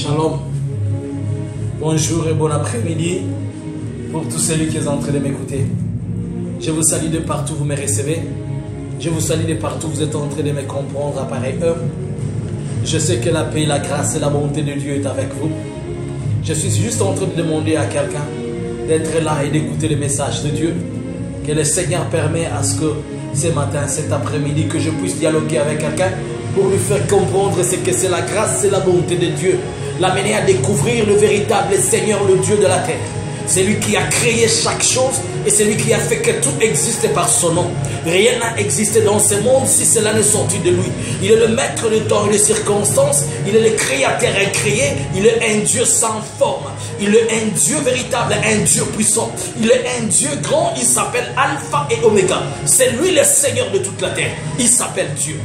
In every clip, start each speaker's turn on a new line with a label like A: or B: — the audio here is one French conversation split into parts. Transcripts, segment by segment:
A: Shalom, bonjour et bon après-midi pour tous celui qui est en train de m'écouter. Je vous salue de partout, vous me recevez. Je vous salue de partout, vous êtes en train de me comprendre à pareille heure. Je sais que la paix, la grâce et la bonté de Dieu est avec vous. Je suis juste en train de demander à quelqu'un d'être là et d'écouter le message de Dieu. Que le Seigneur permet à ce que ce matin, cet après-midi, que je puisse dialoguer avec quelqu'un pour lui faire comprendre ce que c'est la grâce et la bonté de Dieu. L'amener à découvrir le véritable Seigneur, le Dieu de la terre. C'est lui qui a créé chaque chose et c'est lui qui a fait que tout existe par son nom. Rien n'a existé dans ce monde si cela n'est sorti de lui. Il est le maître du temps et des circonstances. Il est le créateur incréé. Il est un Dieu sans forme. Il est un Dieu véritable, un Dieu puissant. Il est un Dieu grand. Il s'appelle Alpha et Oméga. C'est lui le Seigneur de toute la terre. Il s'appelle Dieu.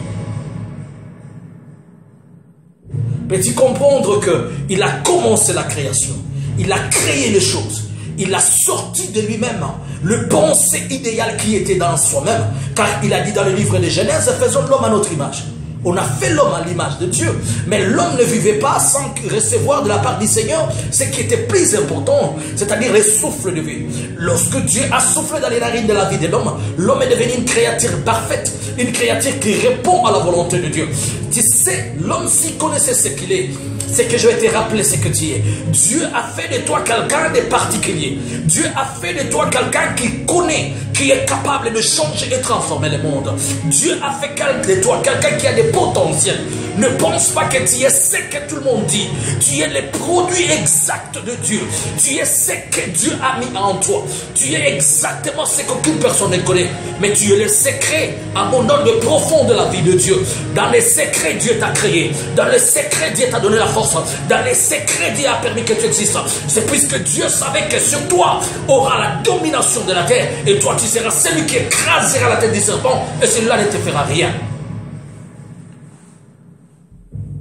A: Peux-tu comprendre qu'il a commencé la création? Il a créé les choses. Il a sorti de lui-même le pensée idéal qui était dans soi-même. Car il a dit dans le livre de Genèse, faisons l'homme à notre image. On a fait l'homme à l'image de Dieu. Mais l'homme ne vivait pas sans recevoir de la part du Seigneur ce qui était plus important, c'est-à-dire le souffle de vie. Lorsque Dieu a soufflé dans les narines de la vie de l'homme, l'homme est devenu une créature parfaite, une créature qui répond à la volonté de Dieu. Tu sais, l'homme s'il connaissait ce qu'il est, c'est que je vais te rappeler ce que tu es. Dieu a fait de toi quelqu'un de particulier. Dieu a fait de toi quelqu'un qui connaît, qui est capable de changer et transformer le monde. Dieu a fait de toi quelqu'un qui a des potentiels. Ne pense pas que tu es ce que tout le monde dit. Tu es le produit exact de Dieu. Tu es ce que Dieu a mis en toi. Tu es exactement ce qu'aucune personne ne connaît. Mais tu es le secret abondant de profond de la vie de Dieu. Dans les secrets, Dieu t'a créé. Dans les secrets, Dieu t'a donné la force. Dans les secrets, Dieu a permis que tu existes. C'est puisque Dieu savait que sur toi aura la domination de la terre. Et toi, tu seras celui qui écrasera la tête du serpent. Et celui-là ne te fera rien.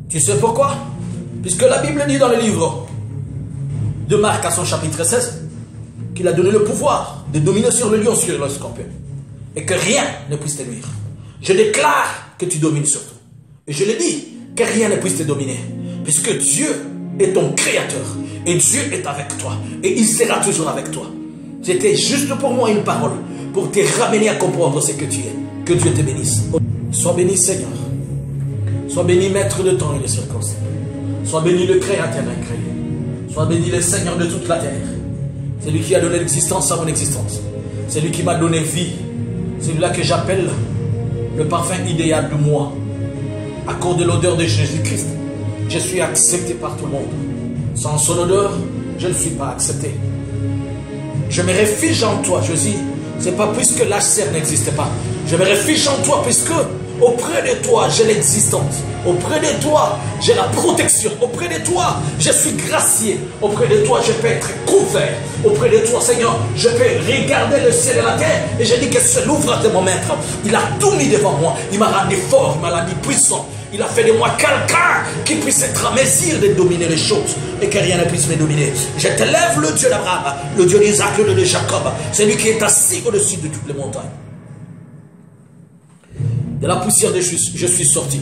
A: Tu sais pourquoi? Puisque la Bible dit dans le livre de Marc à son chapitre 16 qu'il a donné le pouvoir de dominer sur le lion, sur le scorpion. Et que rien ne puisse te nuire. Je déclare que tu domines sur tout. Et je le dis, que rien ne puisse te dominer. Puisque Dieu est ton créateur. Et Dieu est avec toi. Et il sera toujours avec toi. C'était juste pour moi une parole. Pour te ramener à comprendre ce que tu es. Que Dieu te bénisse. Sois béni Seigneur. Sois béni maître de temps et de circonstances. Sois béni le créateur incréé. Sois béni le Seigneur de toute la terre. C'est lui qui a donné l'existence à mon existence. C'est lui qui m'a donné vie. C'est lui-là que j'appelle le parfum idéal de moi. À cause de l'odeur de Jésus-Christ, je suis accepté par tout le monde. Sans son odeur, je ne suis pas accepté. Je me réfugie en toi, je dis. Ce n'est pas puisque l'HCR n'existe pas. Je me réfugie en toi puisque auprès de toi, j'ai l'existence. Auprès de toi, j'ai la protection. Auprès de toi, je suis gracié. Auprès de toi, je peux être couvert. Auprès de toi, Seigneur, je peux regarder le ciel et la terre. Et je dis que c'est l'ouvrage de mon maître. Il a tout mis devant moi. Il m'a rendu fort, il m'a rendu puissant. Il a fait de moi quelqu'un qui puisse être à mesure de dominer les choses. Et que rien ne puisse me dominer. Je te lève le Dieu d'Abraham, le Dieu d'Isaac, le Dieu de Jacob. C'est lui qui est assis au-dessus de toutes les montagnes. De la poussière de je suis sorti.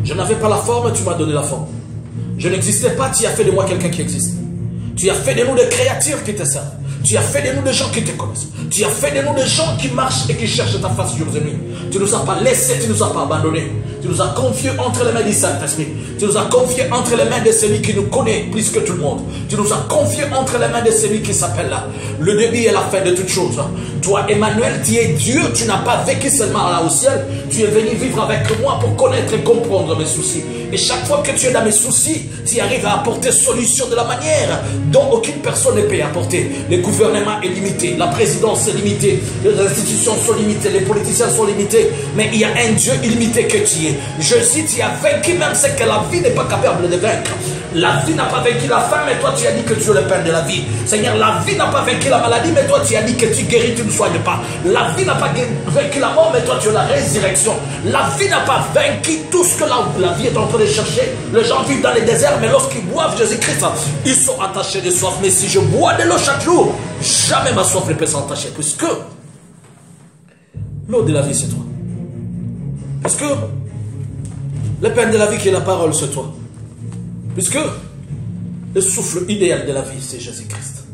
A: Je n'avais pas la forme, tu m'as donné la forme. Je n'existais pas, tu as fait de moi quelqu'un qui existe. Tu as fait de nous des créatures qui te servent. Tu as fait de nous des gens qui te connaissent. Tu as fait de nous des gens qui marchent et qui cherchent ta face jour et nuit. Tu ne nous as pas laissés, tu ne nous as pas abandonnés. Tu nous as confiés entre les mains du Saint-Esprit. Tu nous as confiés entre les mains de celui qui nous connaît plus que tout le monde. Tu nous as confiés entre les mains de celui qui s'appelle là. Le début et la fin de toutes choses. Toi, Emmanuel, tu es Dieu. Tu n'as pas vécu seulement là au ciel. Tu es venu vivre avec moi pour connaître et comprendre mes soucis. Et chaque fois que tu es dans mes soucis, tu arrives à apporter solution de la manière dont aucune personne ne peut apporter. Le gouvernement est limité, la présidence est limitée, les institutions sont limitées, les politiciens sont limités, mais il y a un Dieu illimité que tu es. Je dis, tu as vaincu même ce que la vie n'est pas capable de vaincre. La vie n'a pas vaincu la faim, mais toi tu as dit que tu es le Père de la vie. Seigneur, la vie n'a pas vaincu la maladie, mais toi tu as dit que tu guéris, tu ne soignes pas. La vie n'a pas vaincu la mort, mais toi tu es la résurrection. La vie n'a pas vaincu tout ce que la vie est en train de chercher. Les gens vivent dans les déserts, mais lorsqu'ils boivent Jésus-Christ, ils sont attachés de soif. Mais si je bois de l'eau chaque jour, jamais ma soif ne peut s'entacher, puisque l'eau de la vie c'est toi. Puisque le pain de la vie qui est la parole c'est toi. Puisque le souffle idéal de la vie, c'est Jésus-Christ.